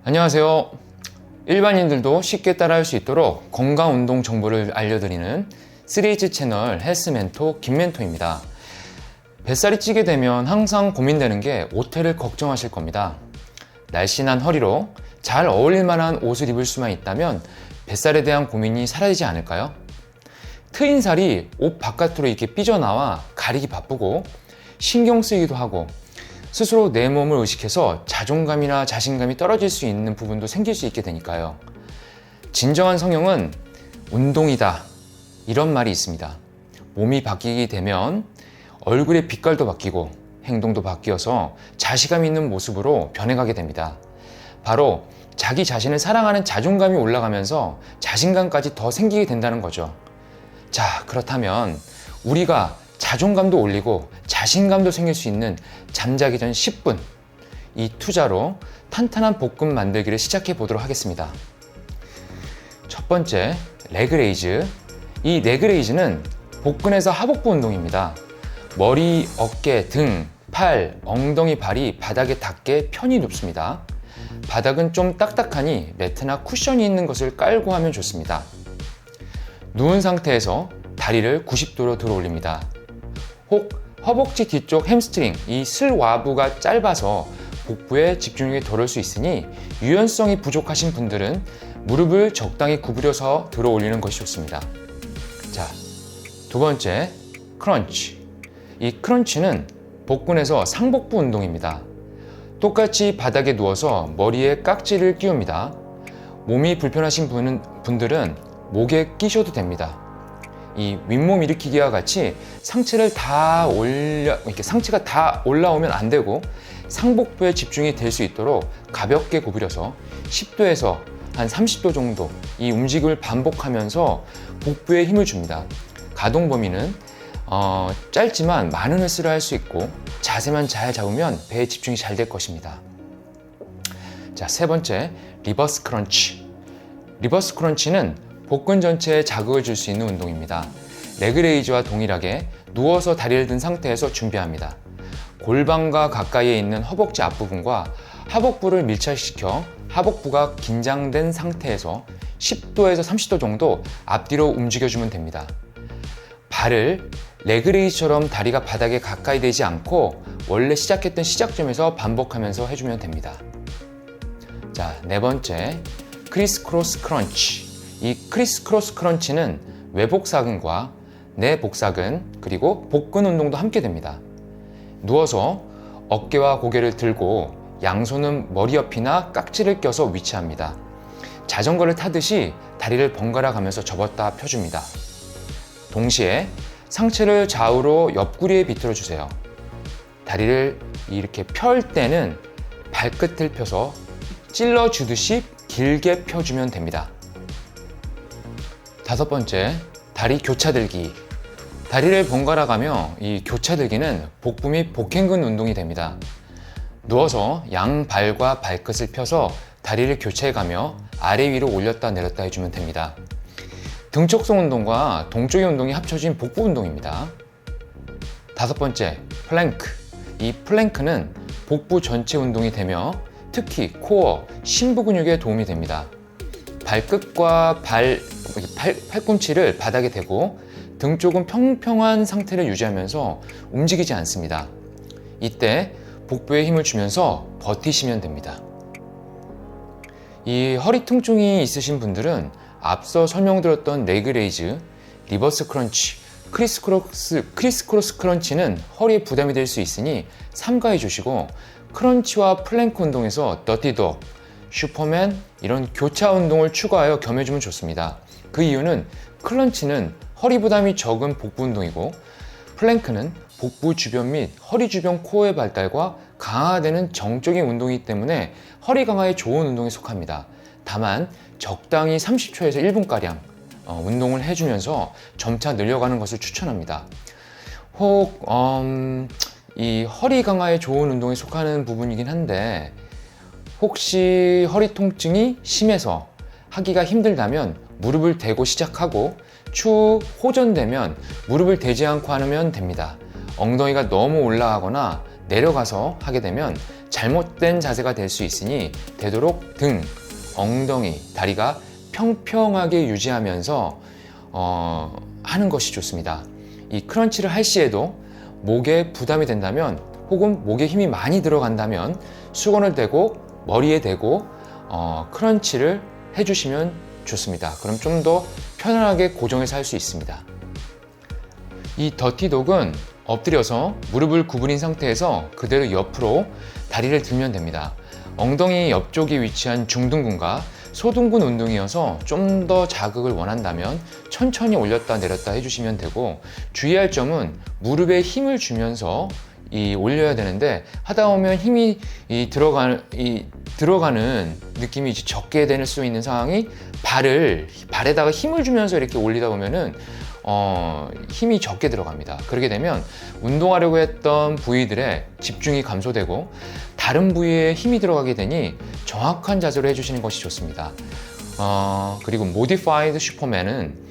안녕하세요. 일반인들도 쉽게 따라할 수 있도록 건강 운동 정보를 알려드리는 3H 채널 헬스멘토 김멘토입니다. 뱃살이 찌게 되면 항상 고민되는 게 옷태를 걱정하실 겁니다. 날씬한 허리로 잘 어울릴 만한 옷을 입을 수만 있다면 뱃살에 대한 고민이 사라지지 않을까요? 트인 살이 옷 바깥으로 이렇게 삐져나와 가리기 바쁘고 신경 쓰이기도 하고 스스로 내 몸을 의식해서 자존감이나 자신감이 떨어질 수 있는 부분도 생길 수 있게 되니까요. 진정한 성형은 운동이다, 이런 말이 있습니다. 몸이 바뀌게 되면 얼굴의 빛깔도 바뀌고 행동도 바뀌어서 자신감 있는 모습으로 변해가게 됩니다. 바로 자기 자신을 사랑하는 자존감이 올라가면서 자신감까지 더 생기게 된다는 거죠. 자, 그렇다면 우리가 자존감도 올리고 자신감도 생길 수 있는 잠자기 전 10분, 이 투자로 탄탄한 복근 만들기를 시작해 보도록 하겠습니다. 첫 번째, 레그레이즈. 이 레그레이즈는 복근에서 하복부 운동입니다. 머리, 어깨, 등, 팔, 엉덩이, 발이 바닥에 닿게 편히 눕습니다. 바닥은 좀 딱딱하니 매트나 쿠션이 있는 것을 깔고 하면 좋습니다. 누운 상태에서 다리를 90도로 들어 올립니다. 혹 허벅지 뒤쪽 햄스트링, 이 슬와부가 짧아서 복부에 집중력이 덜할 수 있으니 유연성이 부족하신 분들은 무릎을 적당히 구부려서 들어 올리는 것이 좋습니다. 자, 두 번째, 크런치. 이 크런치는 복근에서 상복부 운동입니다. 똑같이 바닥에 누워서 머리에 깍지를 끼웁니다. 몸이 불편하신 분들은 목에 끼셔도 됩니다. 이 윗몸 일으키기와 같이 상체가 다 올라오면 안 되고 상복부에 집중이 될 수 있도록 가볍게 구부려서 10도에서 한 30도 정도 이 움직임을 반복하면서 복부에 힘을 줍니다. 가동 범위는 짧지만 많은 횟수를 할 수 있고 자세만 잘 잡으면 배에 집중이 잘 될 것입니다. 자, 세 번째, 리버스 크런치. 리버스 크런치는 복근 전체에 자극을 줄 수 있는 운동입니다. 레그레이즈와 동일하게 누워서 다리를 든 상태에서 준비합니다. 골반과 가까이에 있는 허벅지 앞부분과 하복부를 밀착시켜 하복부가 긴장된 상태에서 10도에서 30도 정도 앞뒤로 움직여주면 됩니다. 발을 레그레이즈처럼 다리가 바닥에 가까이 되지 않고 원래 시작했던 시작점에서 반복하면서 해주면 됩니다. 자, 네 번째, 크리스 크로스 크런치. 이 크리스 크로스 크런치는 외복사근과 내복사근 그리고 복근 운동도 함께 됩니다. 누워서 어깨와 고개를 들고 양손은 머리 옆이나 깍지를 껴서 위치합니다. 자전거를 타듯이 다리를 번갈아 가면서 접었다 펴줍니다. 동시에 상체를 좌우로 옆구리에 비틀어 주세요. 다리를 이렇게 펼 때는 발끝을 펴서 찔러 주듯이 길게 펴주면 됩니다. 다섯 번째, 다리 교차들기. 다리를 번갈아 가며 이 교차들기는 복부 및 복행근 운동이 됩니다. 누워서 양발과 발끝을 펴서 다리를 교차해 가며 아래 위로 올렸다 내렸다 해주면 됩니다. 등척성 운동과 동쪽의 운동이 합쳐진 복부 운동입니다. 다섯 번째, 플랭크. 이 플랭크는 복부 전체 운동이 되며 특히 코어, 심부 근육에 도움이 됩니다. 발끝과 팔꿈치를 바닥에 대고 등 쪽은 평평한 상태를 유지하면서 움직이지 않습니다. 이때 복부에 힘을 주면서 버티시면 됩니다. 이 허리 통증이 있으신 분들은 앞서 설명드렸던 레그레이즈, 리버스 크런치, 크리스 크로스 크런치는 허리에 부담이 될 수 있으니 삼가해 주시고 크런치와 플랭크 운동에서 더티독, 슈퍼맨 이런 교차 운동을 추가하여 겸해주면 좋습니다. 그 이유는 크런치는 허리 부담이 적은 복부 운동이고 플랭크는 복부 주변 및 허리 주변 코어의 발달과 강화되는 정적인 운동이기 때문에 허리 강화에 좋은 운동에 속합니다. 다만 적당히 30초에서 1분가량 운동을 해주면서 점차 늘려가는 것을 추천합니다. 혹 이 허리 강화에 좋은 운동에 속하는 부분이긴 한데 혹시 허리 통증이 심해서 하기가 힘들다면 무릎을 대고 시작하고 추후 호전되면 무릎을 대지 않고 하면 됩니다. 엉덩이가 너무 올라가거나 내려가서 하게 되면 잘못된 자세가 될 수 있으니 되도록 등, 엉덩이, 다리가 평평하게 유지하면서 하는 것이 좋습니다. 이 크런치를 할 시에도 목에 부담이 된다면 혹은 목에 힘이 많이 들어간다면 수건을 대고 머리에 대고 크런치를 해주시면 좋습니다. 그럼 좀 더 편안하게 고정해서 할 수 있습니다. 이 더티독은 엎드려서 무릎을 구부린 상태에서 그대로 옆으로 다리를 들면 됩니다. 엉덩이 옆쪽에 위치한 중둔근과 소둔근 운동이어서 좀 더 자극을 원한다면 천천히 올렸다 내렸다 해주시면 되고, 주의할 점은 무릎에 힘을 주면서 올려야 되는데 하다 보면 힘이 들어가는 느낌이 적게 될 수 있는 상황이 발에다가 힘을 주면서 이렇게 올리다 보면은 힘이 적게 들어갑니다. 그렇게 되면 운동하려고 했던 부위들의 집중이 감소되고 다른 부위에 힘이 들어가게 되니 정확한 자세로 해주시는 것이 좋습니다. 그리고 모디파이드 슈퍼맨은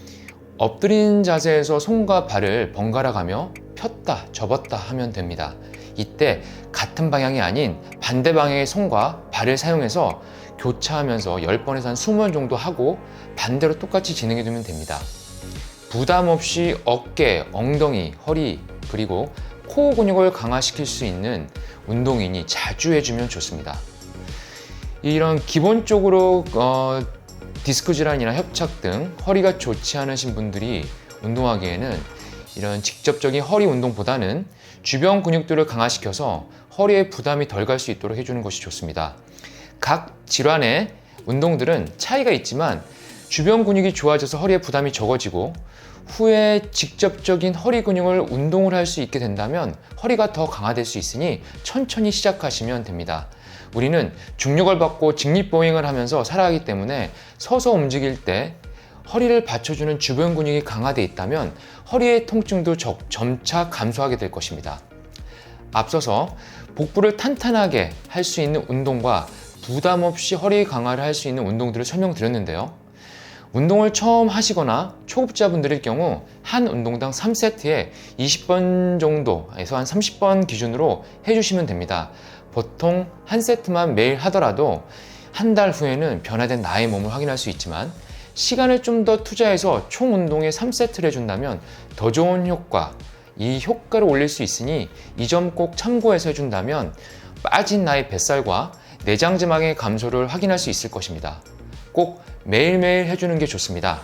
엎드린 자세에서 손과 발을 번갈아 가며 폈다 접었다 하면 됩니다. 이때 같은 방향이 아닌 반대 방향의 손과 발을 사용해서 교차하면서 10번에서 한 20번 정도 하고 반대로 똑같이 진행해 두면 됩니다. 부담 없이 어깨, 엉덩이, 허리, 그리고 코어 근육을 강화시킬 수 있는 운동이니 자주 해주면 좋습니다. 이런 기본적으로 디스크 질환이나 협착 등 허리가 좋지 않으신 분들이 운동하기에는 이런 직접적인 허리 운동보다는 주변 근육들을 강화시켜서 허리에 부담이 덜 갈 수 있도록 해주는 것이 좋습니다. 각 질환의 운동들은 차이가 있지만 주변 근육이 좋아져서 허리에 부담이 적어지고 후에 직접적인 허리 근육을 운동을 할 수 있게 된다면 허리가 더 강화될 수 있으니 천천히 시작하시면 됩니다. 우리는 중력을 받고 직립보행을 하면서 살아가기 때문에 서서 움직일 때 허리를 받쳐주는 주변 근육이 강화되어 있다면 허리의 통증도 점차 감소하게 될 것입니다. 앞서서 복부를 탄탄하게 할 수 있는 운동과 부담 없이 허리 강화를 할 수 있는 운동들을 설명드렸는데요. 운동을 처음 하시거나 초급자분들일 경우 한 운동당 3세트에 20번 정도에서 한 30번 기준으로 해주시면 됩니다. 보통 한 세트만 매일 하더라도 한 달 후에는 변화된 나의 몸을 확인할 수 있지만 시간을 좀 더 투자해서 총 운동에 3세트를 해준다면 더 좋은 효과, 이 효과를 올릴 수 있으니 이 점 꼭 참고해서 해준다면 빠진 나의 뱃살과 내장지방의 감소를 확인할 수 있을 것입니다. 꼭 매일매일 해주는 게 좋습니다.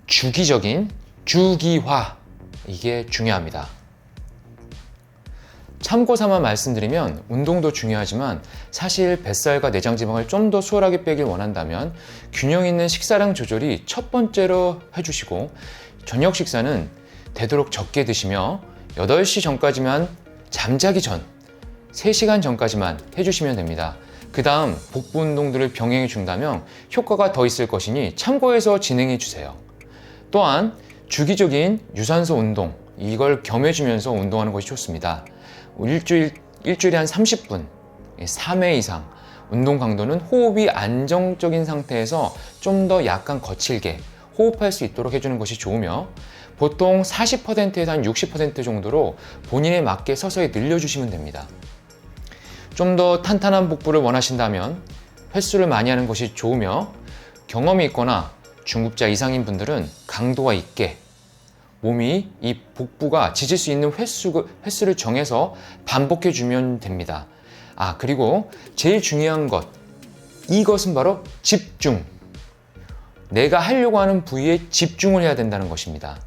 주기적인 주기화, 이게 중요합니다. 참고 삼아 말씀드리면 운동도 중요하지만 사실 뱃살과 내장지방을 좀 더 수월하게 빼길 원한다면 균형 있는 식사량 조절이 첫 번째로 해주시고, 저녁 식사는 되도록 적게 드시며 8시 전까지만, 잠자기 전 3시간 전까지만 해주시면 됩니다. 그 다음 복부 운동들을 병행해 준다면 효과가 더 있을 것이니 참고해서 진행해 주세요. 또한 주기적인 유산소 운동, 이걸 겸해주면서 운동하는 것이 좋습니다. 일주일에 한 30분, 3회 이상, 운동 강도는 호흡이 안정적인 상태에서 좀 더 약간 거칠게 호흡할 수 있도록 해주는 것이 좋으며, 보통 40%에서 한 60% 정도로 본인에 맞게 서서히 늘려주시면 됩니다. 좀 더 탄탄한 복부를 원하신다면 횟수를 많이 하는 것이 좋으며, 경험이 있거나 중급자 이상인 분들은 강도가 있게 몸이 이 복부가 지질 수 있는 횟수를 정해서 반복해 주면 됩니다. 그리고 제일 중요한 것, 이것은 바로 집중. 내가 하려고 하는 부위에 집중을 해야 된다는 것입니다.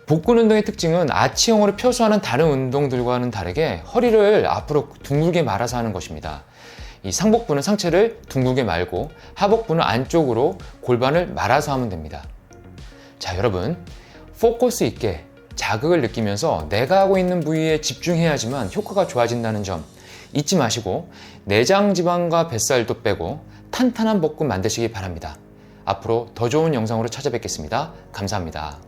복근 운동의 특징은 아치형으로 펴서 하는 다른 운동들과는 다르게 허리를 앞으로 둥글게 말아서 하는 것입니다. 이 상복부는 상체를 둥글게 말고 하복부는 안쪽으로 골반을 말아서 하면 됩니다. 자, 여러분, 포커스 있게 자극을 느끼면서 내가 하고 있는 부위에 집중해야지만 효과가 좋아진다는 점 잊지 마시고 내장 지방과 뱃살도 빼고 탄탄한 복근 만드시기 바랍니다. 앞으로 더 좋은 영상으로 찾아뵙겠습니다. 감사합니다.